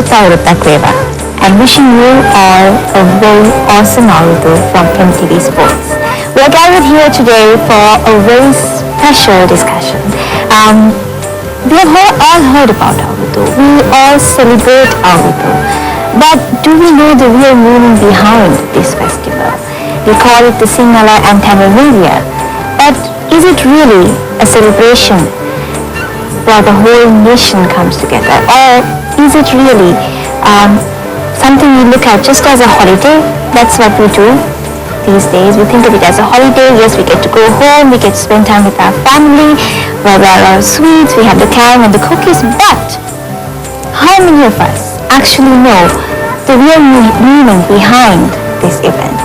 Awurudu and wishing you all a very awesome Avurudu from MTV Sports. We are gathered here today for a very special discussion. We have all heard about Avurudu. We all celebrate Avurudu. But do we know the real meaning behind this festival? We call it the Sinhala and Tamil New Year. But is it really a celebration where the whole nation comes together? Or is it really something we look at just as a holiday? That's what we do these days. We think of it as a holiday. Yes, we get to go home, we get to spend time with our family, where there are sweets, we have the cake and the cookies. But how many of us actually know the real meaning behind this event?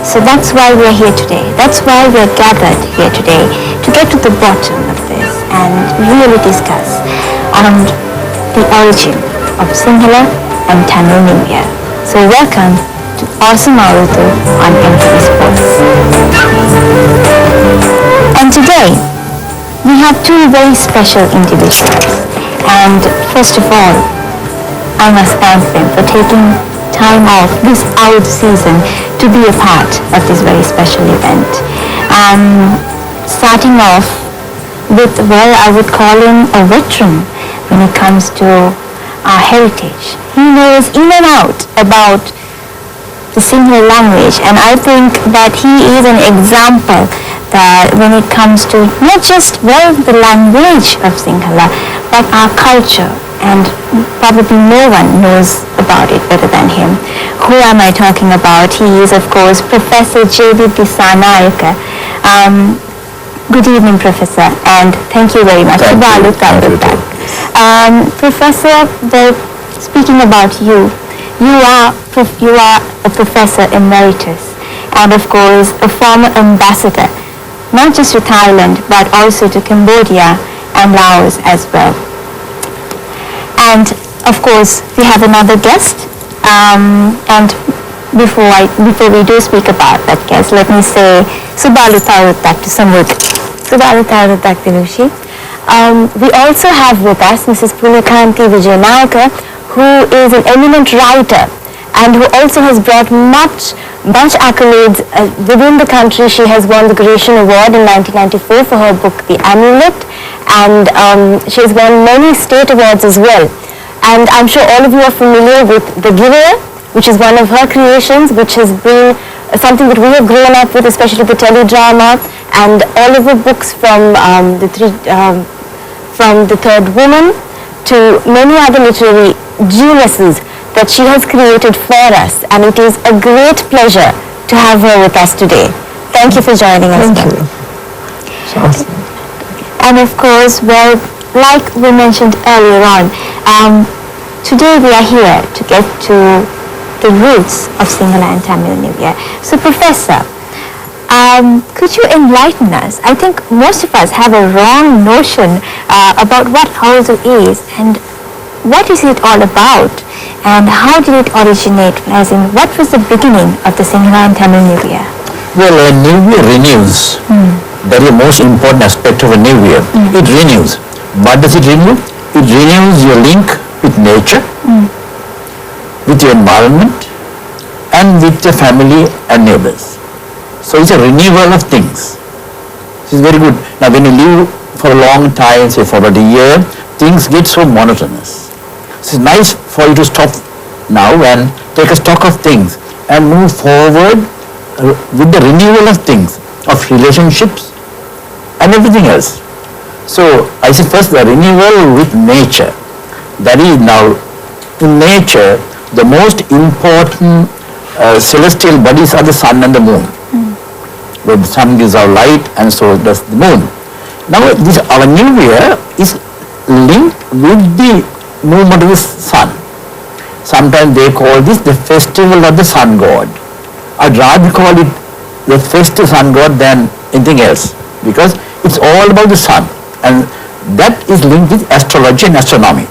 So that's why we're here today. That's why we're gathered here today, to get to the bottom of this and really discuss on the origin of Sinhala and Tamil New Year. So welcome to Awesome Avurudu on MTV Sports. And today, we have two very special individuals. And first of all, I must thank them for taking time off this out season to be a part of this very special event. Starting off with, well, I would call him a veteran when it comes to our heritage. He knows in and out about the Sinhala language, and I think that he is an example that when it comes to not just, well, the language of Sinhala, but our culture, and probably no one knows about it better than him. Who am I talking about? He is, of course, Professor J.B. Disanayaka. Good evening, Professor, and thank you very much. Professor, speaking about you, you are a professor emeritus, and of course a former ambassador, not just to Thailand but also to Cambodia and Laos as well. And of course we have another guest, and before we do speak about that guest, let me say Subalu Taurutak to Samud. Subalu Taurutak Dinushi. We also have with us Mrs. Punakanti Vijayanaka, who is an eminent writer and who also has brought much accolades within the country. She has won the Gratian Award in 1994 for her book The Amulet, and she has won many state awards as well. And I'm sure all of you are familiar with The Giver, which is one of her creations, which has been something that we have grown up with, especially the teledrama, and all of the books from The Third Woman to many other literary geniuses that she has created for us, and it is a great pleasure to have her with us today. Thank you for joining us. Thank you. Awesome. And of course, well, like we mentioned earlier on, today we are here to get to the roots of Sinhala and Tamil New Year. So Professor, could you enlighten us? I think most of us have a wrong notion about what Avurudu is, and what is it all about, and how did it originate, as in what was the beginning of the Sinhala and Tamil New Year? Well, a new year renews. That is the most important aspect of a new year. It renews. What does it renew? It renews your link with nature, with your environment, and with your family and neighbors. So it's a renewal of things. This is very good. Now when you live for a long time, say for about a year, things get so monotonous. It's nice for you to stop now and take a stock of things and move forward with the renewal of things, of relationships and everything else. So I say first the renewal with nature. That is, now in nature the most important celestial bodies are the sun and the moon. Where the sun gives our light and so does the moon. Now this, our new year is linked with the movement of the sun. Sometimes they call this the festival of the sun god. I'd rather call it the festive sun god than anything else, because it's all about the sun, and that is linked with astrology and astronomy.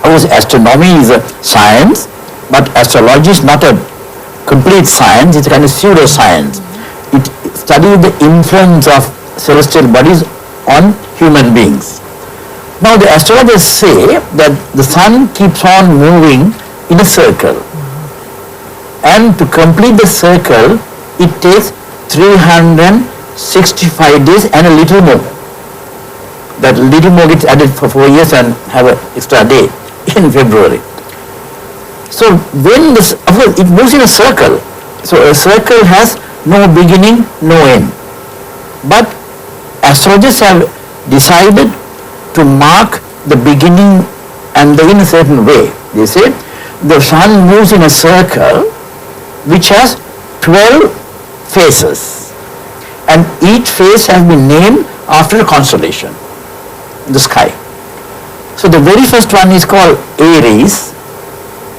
Of course, astronomy is a science, but astrology is not a complete science, it's a kind of pseudoscience. It studies the influence of celestial bodies on human beings. Now the astrologers say that the sun keeps on moving in a circle, and to complete the circle it takes 365 days and a little more. That little more gets added for 4 years and have an extra day in February. So when this, of course, it moves in a circle. So a circle has no beginning, no end. But astrologers have decided to mark the beginning and the end in a certain way. They say the sun moves in a circle which has 12 phases, and each phase has been named after a constellation in the sky. So the very first one is called Aries,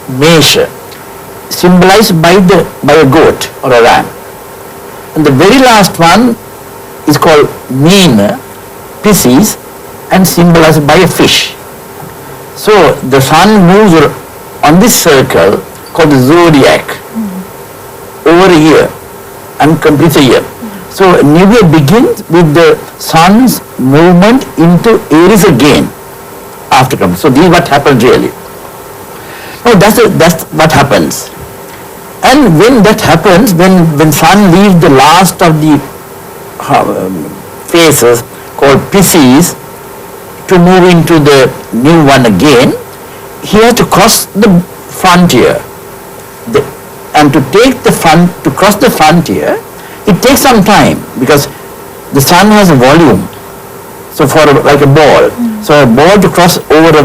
Mesha, symbolized by a goat or a ram. And the very last one is called Meena, Pisces, and symbolized by a fish. So the sun moves on this circle called the zodiac over a year and completes a year. So New Year begins with the sun's movement into Aries again after coming. So this is what happens really. No, that's what happens. And when that happens, when sun leaves the last of the phases called Pisces to move into the new one again, he has to cross the frontier. And to cross the frontier, it takes some time because the sun has a volume. So like a ball. So a ball to cross over a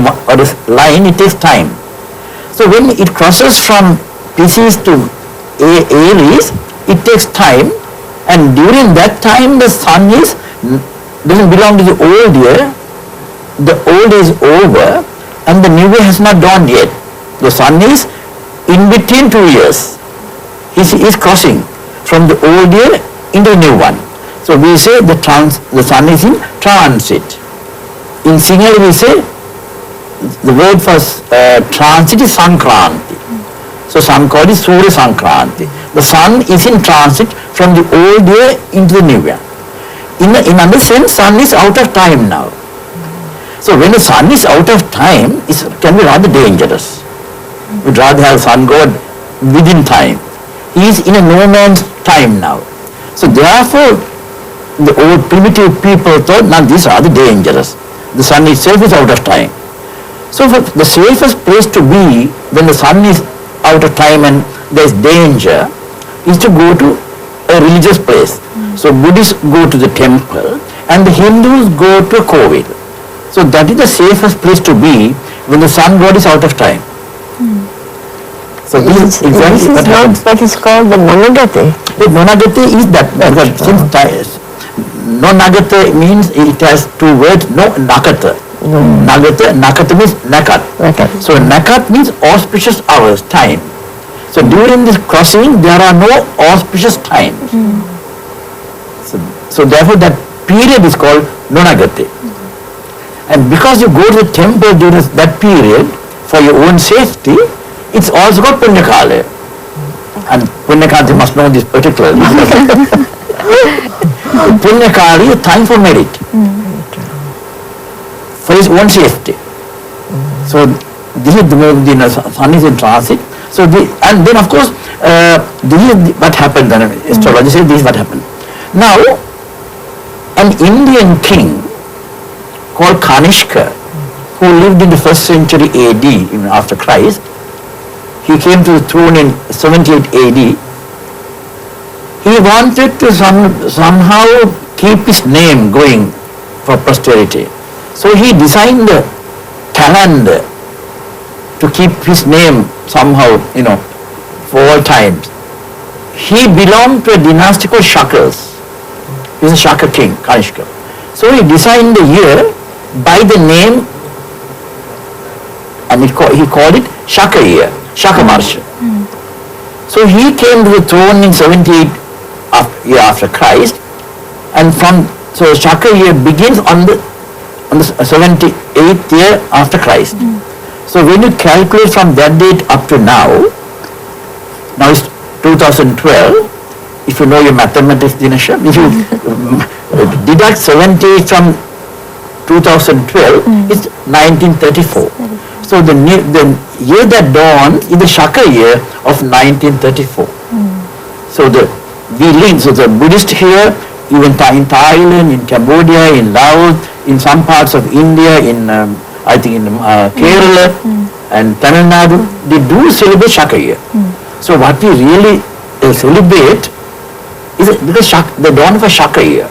line, it takes time. So when it crosses from Pisces to Aries, it takes time, and during that time the sun doesn't belong to the old year. The old is over and the new year has not dawned yet. The sun is in between 2 years. He is crossing from the old year into the new one. So we say the sun is in transit. In Sinhala we say the word for transit is Sankranti. So Sankranti is Surya Sankranti. The sun is in transit from the old year into the new year. In another sense, sun is out of time now. So when the sun is out of time, it can be rather dangerous. We'd rather have sun god within time. He is in a no man's time now. So therefore, the old primitive people thought, now this is rather dangerous. The sun itself is out of time. So the safest place to be when the sun is out of time and there is danger is to go to a religious place. So Buddhists go to the temple and the Hindus go to a Kovil. So that is the safest place to be when the sun god is out of time. So this is exactly what happens. That is called the Nonagate. The Nonagate is that, Nonagate means it has two words, no Nakata. Nakata means Nakat. So Nakat means auspicious hours, time. So during this crossing there are no auspicious times. So therefore that period is called Nonagate. And because you go to the temple during that period for your own safety, it's also called Punyakala. And Punyakala must know this particularly. Punyakala is time for merit. For his own safety. So this is the sun is in transit. So and then of course this is what happened. Astrology says this is what happened. Now an Indian king called Kanishka, who lived in the 1st century AD, even after Christ, he came to the throne in 78 AD. He wanted to somehow keep his name going for posterity. So he designed a calendar to keep his name somehow, for all times. He belonged to a dynasty called Shakas. He was a Shaka king, Kanishka. So he designed the year by the name, and he called it Shaka year, Shaka Marsha. So he came to the throne in 78 year after Christ, and so Shaka year begins on the 78th year after Christ. So when you calculate from that date up to now it's 2012. If you know your mathematics, Dinasha, if you deduct 70 from 2012 is 1934. So the year that dawned is the Shaka year of 1934. So the Buddhists here, even in Thailand, in Cambodia, in Laos, in some parts of India, in I think in Kerala and Tamil Nadu, they do celebrate Shaka year. So what we really celebrate is the dawn of a Shaka year.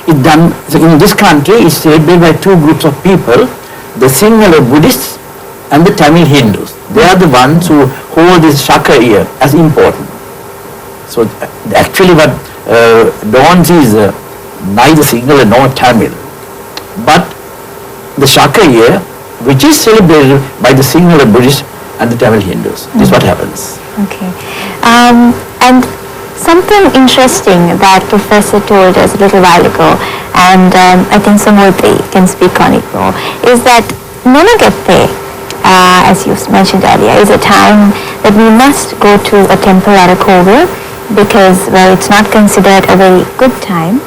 It done so in this country is celebrated by two groups of people: the Sinhala Buddhists and the Tamil Hindus. They are the ones who hold this Shaka year as important. So actually what dawns is neither Sinhala nor Tamil, but the Shaka year, which is celebrated by the Sinhala Buddhists and the Tamil Hindus. This is what happens. Okay. And something interesting that Professor told us a little while ago, and I think Samurti can speak on it more, is that Nonagatte, as you mentioned earlier, is a time that we must go to a temple or a kovel because, well, it's not considered a very good time.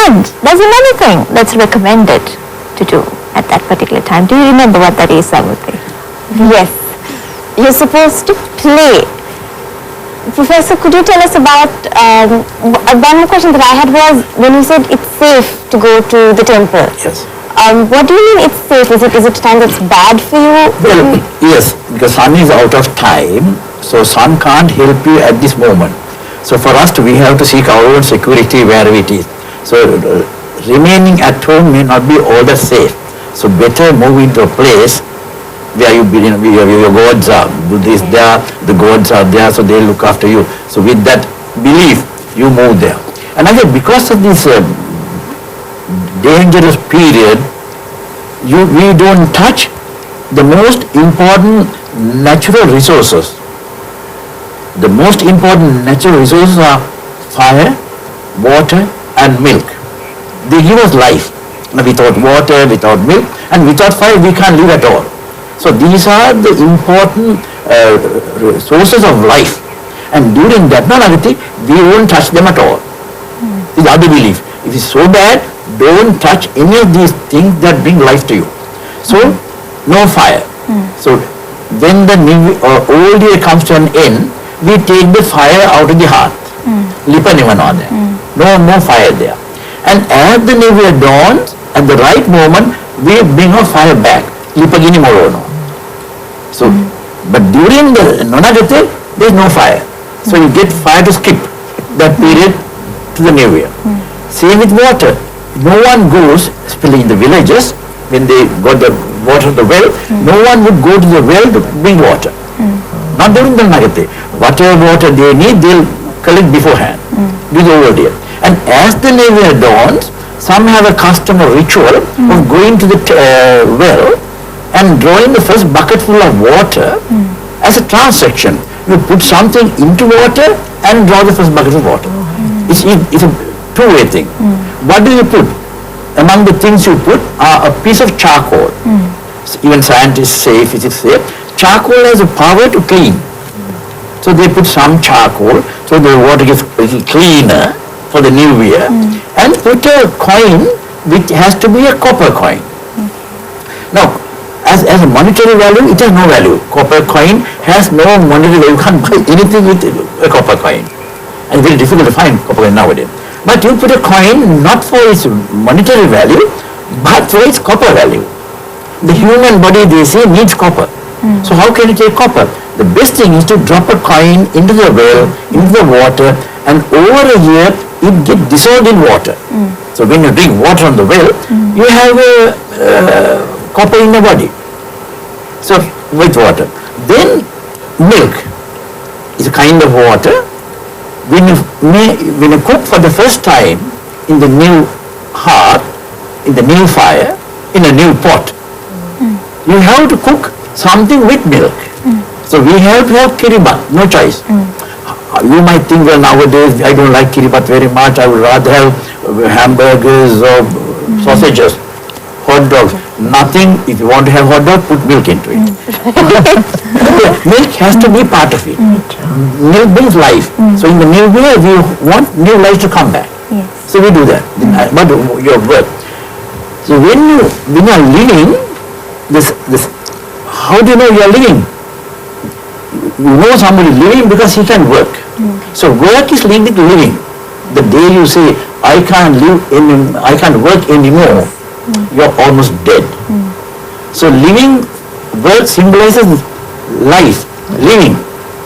And there's another thing that's recommended to do at that particular time. Do you remember what that is, Samurti? Yes. You're supposed to play. Professor, could you tell us about, one more question that I had was, when you said it's safe to go to the temple. Yes. What do you mean it's safe? Is it a time that's bad for you? Well, yes, because sun is out of time, so sun can't help you at this moment. So for us, we have to seek our own security wherever it is. So remaining at home may not be all that safe. So better move into a place where you believe your gods are. Buddhists there, the gods are there, so they look after you. So with that belief, you move there. And again, because of this dangerous period, we don't touch the most important natural resources. The most important natural resources are fire, water and milk. They give us life. Now, without water, without milk and without fire, we can't live at all. So these are the important sources of life. And during that Nonagati, we won't touch them at all. This is other belief. If it's so bad, don't touch any of these things that bring life to you. So, no fire. So, when the old year comes to an end, we take the fire out of the hearth. Lipanivanada. No fire there. And as the new year dawns, at the right moment, we bring our fire back. Lipagini Morono. So, but during the Nonagate, there is no fire. So you get fire to skip that period to the new year. Same with water. No one goes, especially in the villages, when they got the water of the well, no one would go to the well to bring water. Not during the Nagate. Whatever water they need, they'll collect beforehand. This is over there. And as the new year dawns, some have a custom or ritual of going to the well and drawing the first bucket full of water as a transaction. You put something into water and draw the first bucket of water. It's a two-way thing. What do you put? Among the things you put are a piece of charcoal. Even scientists say, physics say, charcoal has a power to clean. So they put some charcoal so the water gets a little cleaner for the new year, and put a coin which has to be a copper coin. Now, as a monetary value, it has no value. Copper coin has no monetary value. You can't buy anything with a copper coin. And it's very difficult to find copper coin nowadays. But you put a coin not for its monetary value, but for its copper value. The human body, they say, needs copper. So how can you take copper? The best thing is to drop a coin into the well, into the water, and over a year, it gets dissolved in water. So when you drink water on the well, you have copper in the body. So with water. Then milk is a kind of water. When you cook for the first time in the new hearth, in the new fire, in a new pot, you have to cook something with milk. So we have to have kiribat, no choice. You might think, well, nowadays I don't like kiribat very much, I would rather have hamburgers or sausages, hot dogs. Nothing, if you want to have hot dog, put milk into it. Milk has to be part of it. Milk brings life. So in the new year, we want new life to come back. So we do that. But your work. So when you are living, this, how do you know you are living? You know somebody living because he can work. So work is linked to living. The day you say, I can't work anymore, you're almost dead. So living, work symbolizes life, living.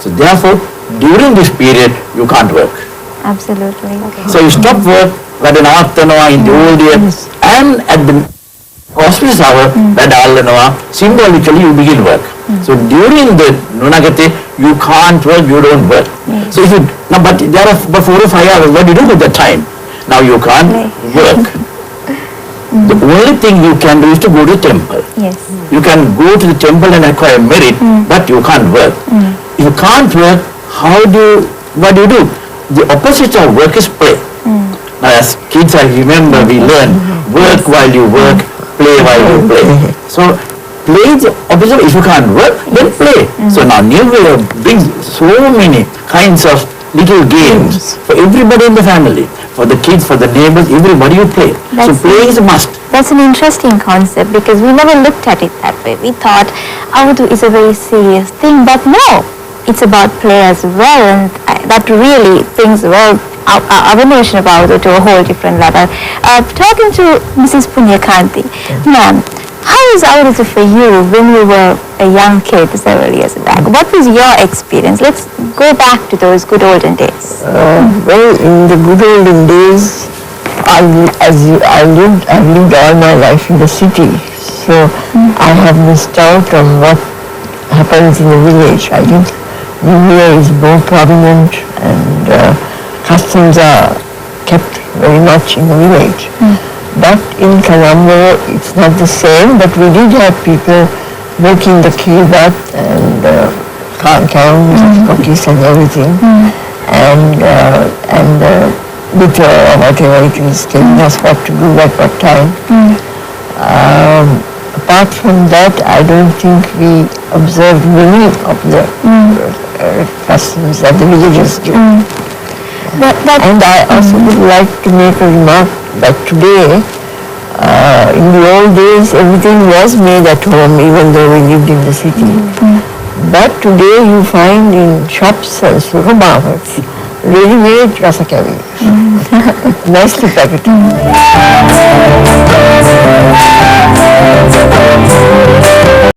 So therefore, during this period, you can't work. Absolutely. Okay. So you stop work at an hour in the old years, and at the auspicious hour, symbolically you begin work. So during the Nunagate, you can't work, you don't work. So if you, now, but there are 4 or 5 hours, what do you do with the time? Now you can't work. The only thing you can do is to go to the temple. Yes. You can go to the temple and acquire merit, but you can't work. If you can't work, what do you do? The opposite of work is play. Now as kids, I remember we learned work while you work, play while you play. So play is the opposite. If you can't work, then play. So now New Year brings so many kinds of little games for everybody in the family, for the kids, for the neighbors, everybody you play. So play is a must. That's an interesting concept because we never looked at it that way. We thought Avurudu is a very serious thing, but no, it's about play as well, and that really brings our notion of Avurudu to a whole different level. Talking to Mrs. Punyakanti, ma'am, how was Avurudu for you when you were a young kid several years back? What was your experience? Let's go back to those good olden days. Well, in the good olden days, I've lived all my life in the city, so I have missed out on what happens in the village. I think New Year is more prominent and customs are kept very much in the village. But in Colombo, it's not the same, but we did have people working the kivat and cows and cookies and everything, and litter or whatever it is, telling us what to do at what time. Apart from that, I don't think we observed many of the customs that the villagers do. And I also would like to make a remark that today, in the old days, everything was made at home, even though we lived in the city. But today you find in shops and supermarkets ready-made rasakavi, nicely packaged.